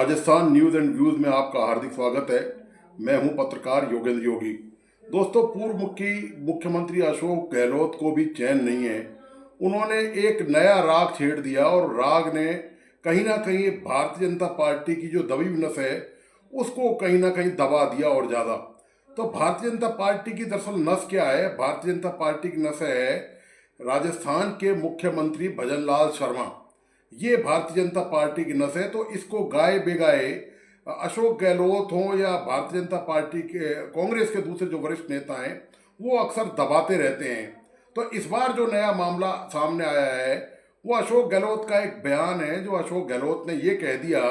Rajasthan news and views में आपका हार्दिक स्वागत है। मैं हूं पत्रकार योगेंद्र योगी। दोस्तों, पूर्व मुख्यमंत्री अशोक गहलोत को भी चैन नहीं है। उन्होंने एक नया राग छेड़ दिया और राग ने कहीं ना कहीं भारतीय जनता पार्टी की जो दबी हुई नस है उसको कहीं ना कहीं दबा दिया और ज़्यादा। तो भारतीय जनता पार्टी की दरअसल नस क्या है? भारतीय जनता पार्टी की नस है राजस्थान के मुख्यमंत्री भजन लाल शर्मा। ये भारतीय जनता पार्टी की नस है। तो इसको गाए बेगाए अशोक गहलोत हो या भारतीय जनता पार्टी के कांग्रेस के दूसरे जो वरिष्ठ नेता हैं वो अक्सर दबाते रहते हैं। तो इस बार जो नया मामला सामने आया है वो अशोक गहलोत का एक बयान है, जो अशोक गहलोत ने ये कह दिया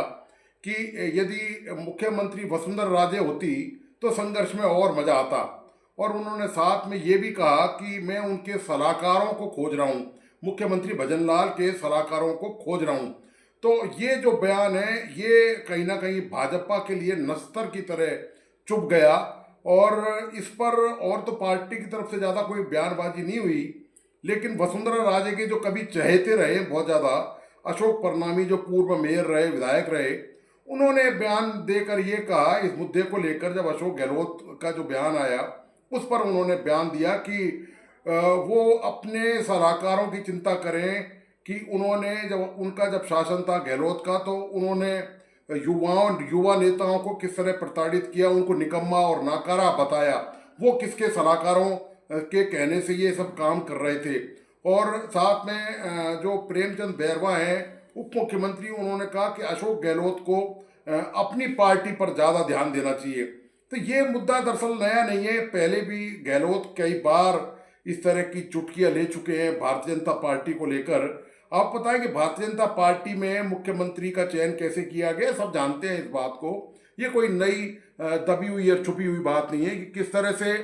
कि यदि मुख्यमंत्री वसुंधरा राजे होती तो संघर्ष में और मजा आता। और उन्होंने साथ में ये भी कहा कि मैं उनके सलाहकारों को खोज रहा हूँ, मुख्यमंत्री भजनलाल के सलाहकारों को खोज रहा हूँ। तो ये जो बयान है ये कहीं ना कहीं भाजपा के लिए नस्तर की तरह चुभ गया। और इस पर और तो पार्टी की तरफ से ज़्यादा कोई बयानबाजी नहीं हुई, लेकिन वसुंधरा राजे के जो कभी चहेते रहे बहुत ज़्यादा, अशोक परनामी जो पूर्व मेयर रहे, विधायक रहे, उन्होंने बयान देकर ये कहा इस मुद्दे को लेकर। जब अशोक गहलोत का जो बयान आया उस पर उन्होंने बयान दिया कि वो अपने सलाहकारों की चिंता करें कि उन्होंने जब शासन था गहलोत का तो उन्होंने युवा नेताओं को किस तरह प्रताड़ित किया, उनको निकम्मा और नाकारा बताया। वो किसके सलाहकारों के कहने से ये सब काम कर रहे थे। और साथ में जो प्रेमचंद बैरवा हैं उप मुख्यमंत्री, उन्होंने कहा कि अशोक गहलोत को अपनी पार्टी पर ज़्यादा ध्यान देना चाहिए। तो ये मुद्दा दरअसल नया नहीं है, पहले भी गहलोत कई बार इस तरह की चुटकियां ले चुके हैं भारतीय जनता पार्टी को लेकर। आप पता है कि भारतीय जनता पार्टी में मुख्यमंत्री का चयन कैसे किया गया, सब जानते हैं इस बात को। ये कोई नई दबी हुई या छुपी हुई बात नहीं है कि किस तरह से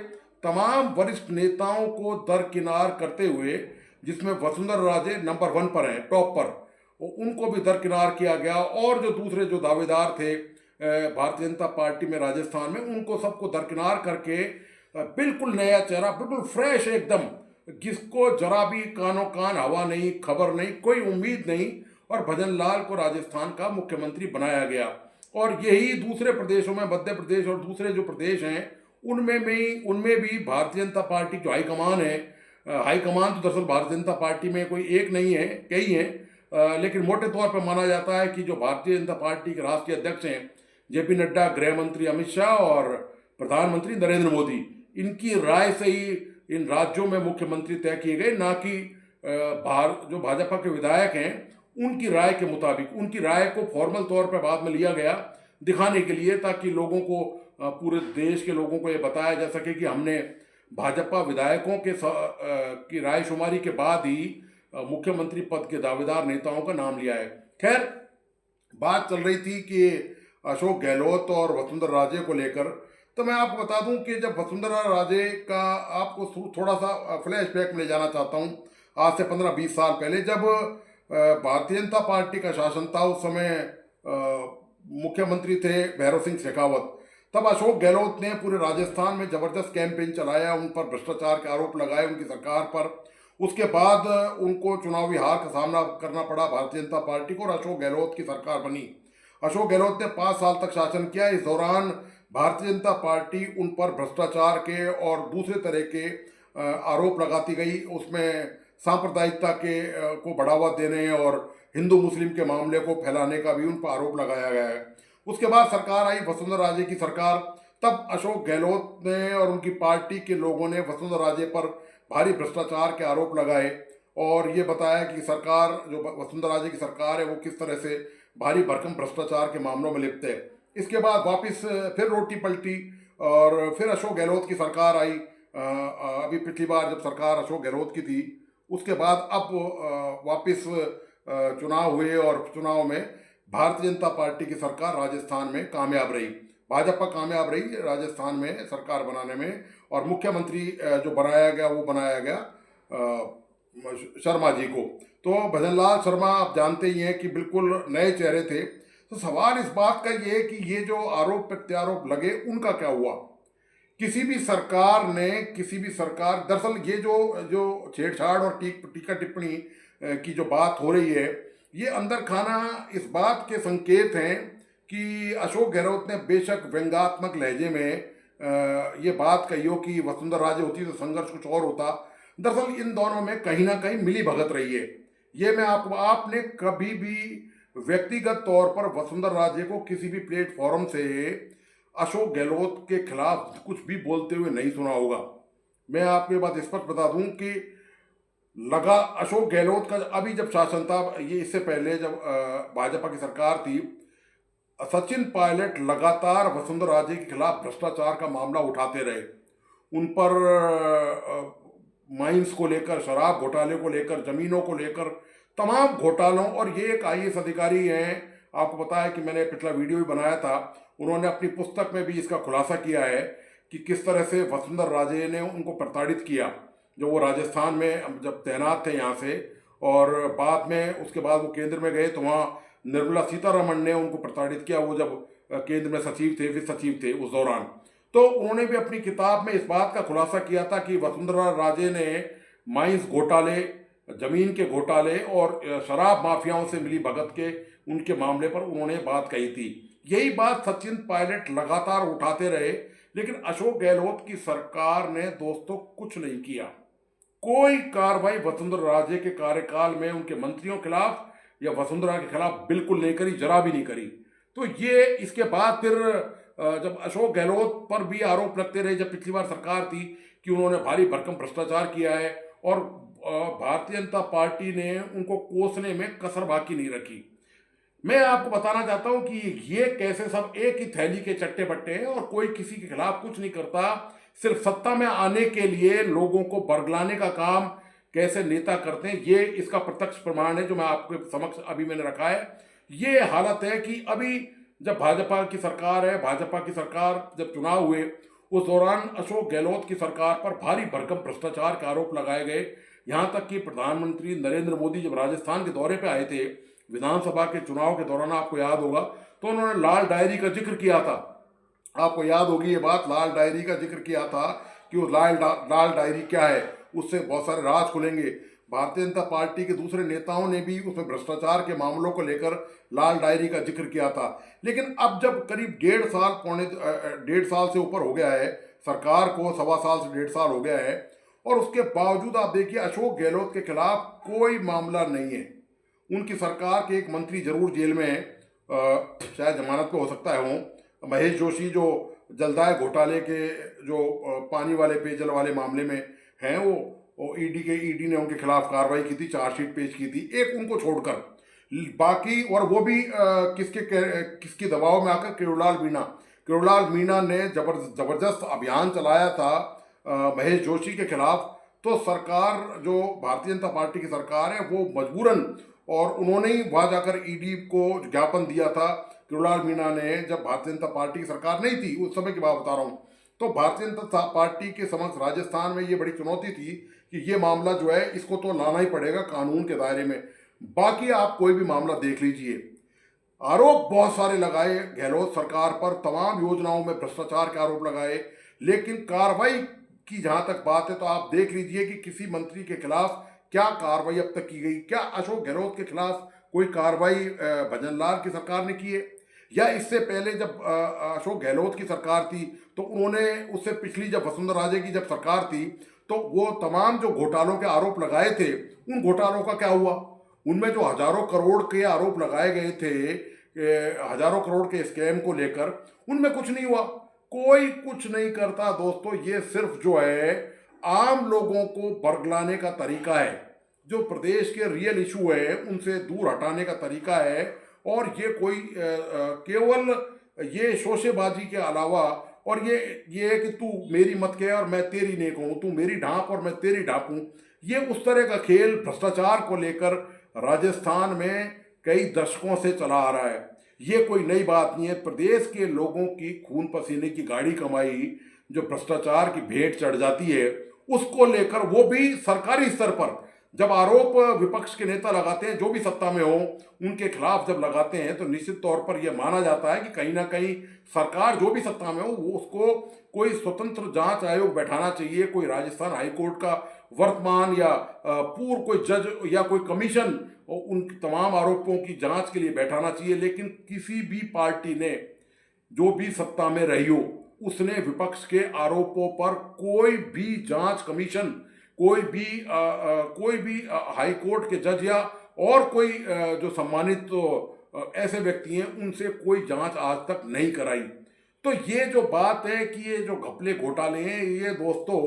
तमाम वरिष्ठ नेताओं को दरकिनार करते हुए, जिसमें वसुंधरा राजे नंबर 1 पर हैं, टॉप पर, उनको भी दरकिनार किया गया। और जो दूसरे जो दावेदार थे भारतीय जनता पार्टी में राजस्थान में, उनको सबको दरकिनार करके बिल्कुल नया चेहरा, बिल्कुल फ्रेश एकदम, जिसको जरा भी कानो कान हवा नहीं, खबर नहीं, कोई उम्मीद नहीं, और भजन लाल को राजस्थान का मुख्यमंत्री बनाया गया। और यही दूसरे प्रदेशों में, मध्य प्रदेश और दूसरे जो प्रदेश हैं उनमें भी भारतीय जनता पार्टी जो हाईकमान है, हाईकमान तो दरअसल भारतीय जनता पार्टी में कोई एक नहीं है, कई हैं, लेकिन मोटे तौर पर माना जाता है कि जो भारतीय जनता पार्टी के राष्ट्रीय अध्यक्ष हैं जेपी नड्डा, गृह मंत्री अमित शाह और प्रधानमंत्री नरेंद्र मोदी, इनकी राय से ही इन राज्यों में मुख्यमंत्री तय किए गए, ना कि जो भाजपा के विधायक हैं उनकी राय के मुताबिक। उनकी राय को फॉर्मल तौर पर बाद में लिया गया दिखाने के लिए, ताकि लोगों को, पूरे देश के लोगों को ये बताया जा सके कि हमने भाजपा विधायकों की राय शुमारी के बाद ही मुख्यमंत्री पद के दावेदार नेताओं का नाम लिया है। खैर, बात चल रही थी कि अशोक गहलोत और वसुंधरा राजे को लेकर। तो मैं आपको बता दूं कि जब वसुंधरा राजे का, आपको थोड़ा सा फ्लैशबैक में ले जाना चाहता हूं, आज से 15-20 साल पहले जब भारतीय जनता पार्टी का शासन था, उस समय मुख्यमंत्री थे भैरव सिंह शेखावत। तब अशोक गहलोत ने पूरे राजस्थान में जबरदस्त कैंपेन चलाया, उन पर भ्रष्टाचार के आरोप लगाए उनकी सरकार पर। उसके बाद उनको चुनावी हार का सामना करना पड़ा भारतीय जनता पार्टी को, और अशोक गहलोत की सरकार बनी। अशोक गहलोत ने 5 साल तक शासन किया। इस दौरान भारतीय जनता पार्टी उन पर भ्रष्टाचार के और दूसरे तरह के आरोप लगाती गई। उसमें सांप्रदायिकता को बढ़ावा देने और हिंदू मुस्लिम के मामले को फैलाने का भी उन पर आरोप लगाया गया है। उसके बाद सरकार आई वसुंधरा राजे की सरकार। तब अशोक गहलोत ने और उनकी पार्टी के लोगों ने वसुंधरा राजे पर भारी भ्रष्टाचार के आरोप लगाए और ये बताया कि सरकार, जो वसुंधरा राजे की सरकार है, वो किस तरह से भारी भरकम भ्रष्टाचार के मामलों में लिप्त है। इसके बाद वापस फिर रोटी पलटी और फिर अशोक गहलोत की सरकार आई। अभी पिछली बार जब सरकार अशोक गहलोत की थी, उसके बाद अब वापस चुनाव हुए और चुनाव में भारतीय जनता पार्टी की सरकार राजस्थान में कामयाब रही। भाजपा कामयाब रही राजस्थान में सरकार बनाने में, और मुख्यमंत्री जो बनाया गया वो बनाया गया शर्मा जी को। तो भजनलाल शर्मा आप जानते ही हैं कि बिल्कुल नए चेहरे थे। तो सवाल इस बात का ये है कि ये जो आरोप प्रत्यारोप लगे उनका क्या हुआ। किसी भी सरकार दरअसल ये जो छेड़छाड़ और टीका टिप्पणी की जो बात हो रही है, ये अंदर खाना इस बात के संकेत हैं कि अशोक गहलोत ने बेशक व्यंग्यात्मक लहजे में ये बात कही हो कि वसुंधरा राजे होती तो संघर्ष कुछ और होता। दरअसल इन दोनों में कहीं ना कहीं मिली भगत रही है। ये मैं आपको, आपने कभी भी व्यक्तिगत तौर पर वसुंधरा राजे को किसी भी प्लेटफॉर्म से अशोक गहलोत के खिलाफ कुछ भी बोलते हुए नहीं सुना होगा। मैं आपको ये बात स्पष्ट बता दूं कि लगा अशोक गहलोत का अभी जब शासन था, ये इससे पहले जब भाजपा की सरकार थी, सचिन पायलट लगातार वसुंधरा राजे के खिलाफ भ्रष्टाचार का मामला उठाते रहे। उन पर माइंस को लेकर, शराब घोटाले को लेकर, जमीनों को लेकर, तमाम घोटालों। और ये एक आईएएस अधिकारी हैं, आपको पता है कि मैंने पिछला वीडियो भी बनाया था, उन्होंने अपनी पुस्तक में भी इसका खुलासा किया है कि किस तरह से वसुंधरा राजे ने उनको प्रताड़ित किया जब वो राजस्थान में जब तैनात थे यहाँ से, और बाद में उसके बाद वो केंद्र में गए तो वहाँ निर्मला सीतारमण ने उनको प्रताड़ित किया, वो जब केंद्र में सचिव थे, वित्त सचिव थे उस दौरान। तो उन्होंने भी अपनी किताब में इस बात का खुलासा किया था कि वसुंधरा राजे ने माइंस घोटाले, जमीन के घोटाले और शराब माफियाओं से मिली भगत के उनके मामले पर उन्होंने बात कही थी। यही बात सचिन पायलट लगातार उठाते रहे, लेकिन अशोक गहलोत की सरकार ने दोस्तों कुछ नहीं किया। कोई कार्रवाई वसुंधरा राजे के कार्यकाल में उनके मंत्रियों के खिलाफ या वसुंधरा के खिलाफ बिल्कुल नहीं करी, जरा भी नहीं करी। तो ये इसके बाद फिर जब अशोक गहलोत पर भी आरोप लगते रहे, जब पिछली बार सरकार थी, कि उन्होंने भारी भरकम भ्रष्टाचार किया है, और भारतीय जनता पार्टी ने उनको कोसने में कसर बाकी नहीं रखी। मैं आपको बताना चाहता हूं कि ये कैसे सब एक ही थैली के चट्टे बट्टे हैं और कोई किसी के खिलाफ कुछ नहीं करता। सिर्फ सत्ता में आने के लिए लोगों को बरगलाने का काम कैसे नेता करते हैं, ये इसका प्रत्यक्ष प्रमाण है जो मैं आपके समक्ष अभी मैंने रखा है। ये हालत है कि अभी जब भाजपा की सरकार है, भाजपा की सरकार जब चुनाव हुए उस दौरान अशोक गहलोत की सरकार पर भारी भरकम भ्रष्टाचार के आरोप लगाए गए। यहाँ तक कि प्रधानमंत्री नरेंद्र मोदी जब राजस्थान के दौरे पर आए थे विधानसभा के चुनाव के दौरान, आपको याद होगा, तो उन्होंने लाल डायरी का जिक्र किया था। आपको याद होगी ये बात, लाल डायरी का जिक्र किया था कि वो लाल डायरी क्या है, उससे बहुत सारे राज खुलेंगे। भारतीय जनता पार्टी के दूसरे नेताओं ने भी उसमें भ्रष्टाचार के मामलों को लेकर लाल डायरी का जिक्र किया था। लेकिन अब जब करीब 1.5 साल से ऊपर हो गया है सरकार को, 1.25 साल से 1.5 साल हो गया है, और उसके बावजूद आप देखिए अशोक गहलोत के खिलाफ कोई मामला नहीं है। उनकी सरकार के एक मंत्री जरूर जेल में है, शायद जमानत पे हो सकता है वो, महेश जोशी, जो जलदाय घोटाले के जो पानी वाले पेयजल वाले मामले में हैं, वो ईडी ने उनके खिलाफ कार्रवाई की थी, चार्जशीट पेश की थी, एक उनको छोड़कर बाकी। और वो भी किसके दबाव में आकर, किरोड़लाल मीणा ने जबरदस्त अभियान चलाया था महेश जोशी के खिलाफ। तो सरकार, जो भारतीय जनता पार्टी की सरकार है, वो मजबूरन, और उन्होंने ही वहाँ जाकर ईडी को ज्ञापन दिया था किरोड़लाल मीणा ने, जब भारतीय जनता पार्टी की सरकार नहीं थी, उस समय की बात बता रहा हूँ। तो भारतीय जनता पार्टी के समक्ष राजस्थान में ये बड़ी चुनौती थी कि ये मामला जो है इसको तो लाना ही पड़ेगा कानून के दायरे में। बाकी आप कोई भी मामला देख लीजिए, आरोप बहुत सारे लगाए गहलोत सरकार पर, तमाम योजनाओं में भ्रष्टाचार के आरोप लगाए, लेकिन कार्रवाई की जहाँ तक बात है तो आप देख लीजिए कि किसी मंत्री के खिलाफ क्या कार्रवाई अब तक की गई। क्या अशोक गहलोत के खिलाफ कोई कार्रवाई भजनलाल की सरकार ने की है? या इससे पहले जब अशोक गहलोत की सरकार थी तो उन्होंने, उससे पिछली जब वसुंधरा राजे की जब सरकार थी, तो वो तमाम जो घोटालों के आरोप लगाए थे, उन घोटालों का क्या हुआ? उनमें जो हजारों करोड़ के आरोप लगाए गए थे, हजारों करोड़ के स्कैम को लेकर, उनमें कुछ नहीं हुआ। कोई कुछ नहीं करता दोस्तों। ये सिर्फ जो है आम लोगों को बरगलाने का तरीका है, जो प्रदेश के रियल इशू है उनसे दूर हटाने का तरीका है। और ये कोई केवल ये शोशेबाजी के अलावा, और ये है कि तू मेरी मत कह और मैं तेरी नहीं कहूँ, तू मेरी ढांप और मैं तेरी ढांपूँ, ये उस तरह का खेल भ्रष्टाचार को लेकर राजस्थान में कई दशकों से चला आ रहा है। ये कोई नई बात नहीं है। प्रदेश के लोगों की खून पसीने की गाढ़ी कमाई जो भ्रष्टाचार की भेंट चढ़ जाती है, उसको लेकर वो भी सरकारी स्तर पर, जब आरोप विपक्ष के नेता लगाते हैं, जो भी सत्ता में हो, उनके खिलाफ जब लगाते हैं, तो निश्चित तौर पर यह माना जाता है कि कहीं ना कहीं सरकार जो भी सत्ता में हो वो उसको कोई स्वतंत्र जांच आयोग बैठाना चाहिए, कोई राजस्थान हाईकोर्ट का वर्तमान या पूर्व कोई जज या कोई कमीशन उन तमाम आरोपों की जांच के लिए बैठाना चाहिए। लेकिन किसी भी पार्टी ने, जो भी सत्ता में रही हो, उसने विपक्ष के आरोपों पर कोई भी जांच कमीशन, कोई भी हाई कोर्ट के जज या और कोई जो सम्मानित ऐसे व्यक्ति हैं, उनसे कोई जांच आज तक नहीं कराई। तो ये जो बात है कि ये जो घपले घोटाले हैं, ये दोस्तों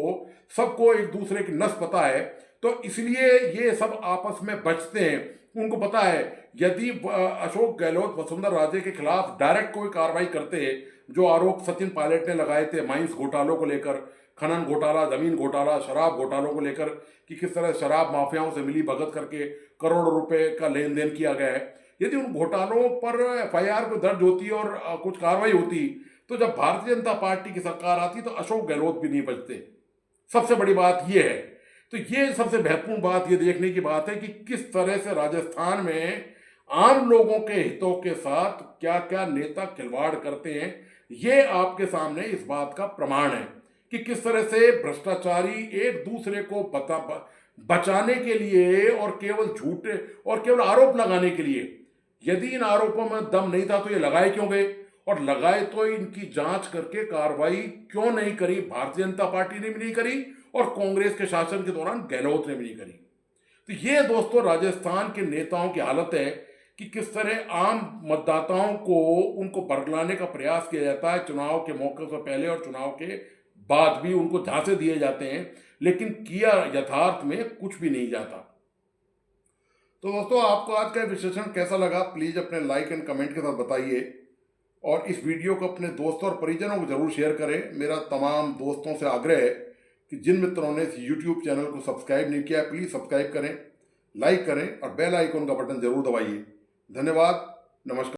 सबको एक दूसरे की नस पता है, तो इसलिए ये सब आपस में बचते हैं। उनको पता है यदि अशोक गहलोत वसुंधरा राजे के खिलाफ डायरेक्ट कोई कार्रवाई करते हैं, जो आरोप सचिन पायलट ने लगाए थे माइंस घोटालों को लेकर, खनन घोटाला, जमीन घोटाला, शराब घोटालों को लेकर कि किस तरह शराब माफियाओं से मिली भगत करके करोड़ों रुपए का लेन देन किया गया है, यदि उन घोटालों पर एफआईआर को दर्ज होती और कुछ कार्रवाई होती, तो जब भारतीय जनता पार्टी की सरकार आती तो अशोक गहलोत भी नहीं बचते। सबसे बड़ी बात यह है। तो ये सबसे महत्वपूर्ण बात ये देखने की बात है कि किस तरह से राजस्थान में आम लोगों के हितों के साथ क्या क्या नेता खिलवाड़ करते हैं। ये आपके सामने इस बात का प्रमाण है कि किस तरह से भ्रष्टाचारी एक दूसरे को बचाने के लिए और केवल झूठे और केवल आरोप लगाने के लिए, यदि इन आरोपों में दम नहीं था तो ये लगाए क्यों गए, और लगाए तो इनकी जांच करके कार्रवाई क्यों नहीं करी भारतीय जनता पार्टी ने भी नहीं करी और कांग्रेस के शासन के दौरान गहलोत ने भी नहीं करी। तो ये दोस्तों राजस्थान के नेताओं की हालत है कि किस तरह आम मतदाताओं को उनको बरगलाने का प्रयास किया जाता है। चुनाव के मौके से पहले और चुनाव के बाद भी उनको झांसे दिए जाते हैं, लेकिन किया यथार्थ में कुछ भी नहीं जाता। तो दोस्तों आपको आज का विश्लेषण कैसा लगा, प्लीज अपने लाइक एंड कमेंट के साथ बताइए, और इस वीडियो को अपने दोस्तों और परिजनों को जरूर शेयर करें। मेरा तमाम दोस्तों से आग्रह है कि जिन मित्रों ने इस यूट्यूब चैनल को सब्सक्राइब नहीं किया है, प्लीज सब्सक्राइब करें, लाइक करें और बेल आइकन का बटन जरूर दबाइए। धन्यवाद, नमस्कार।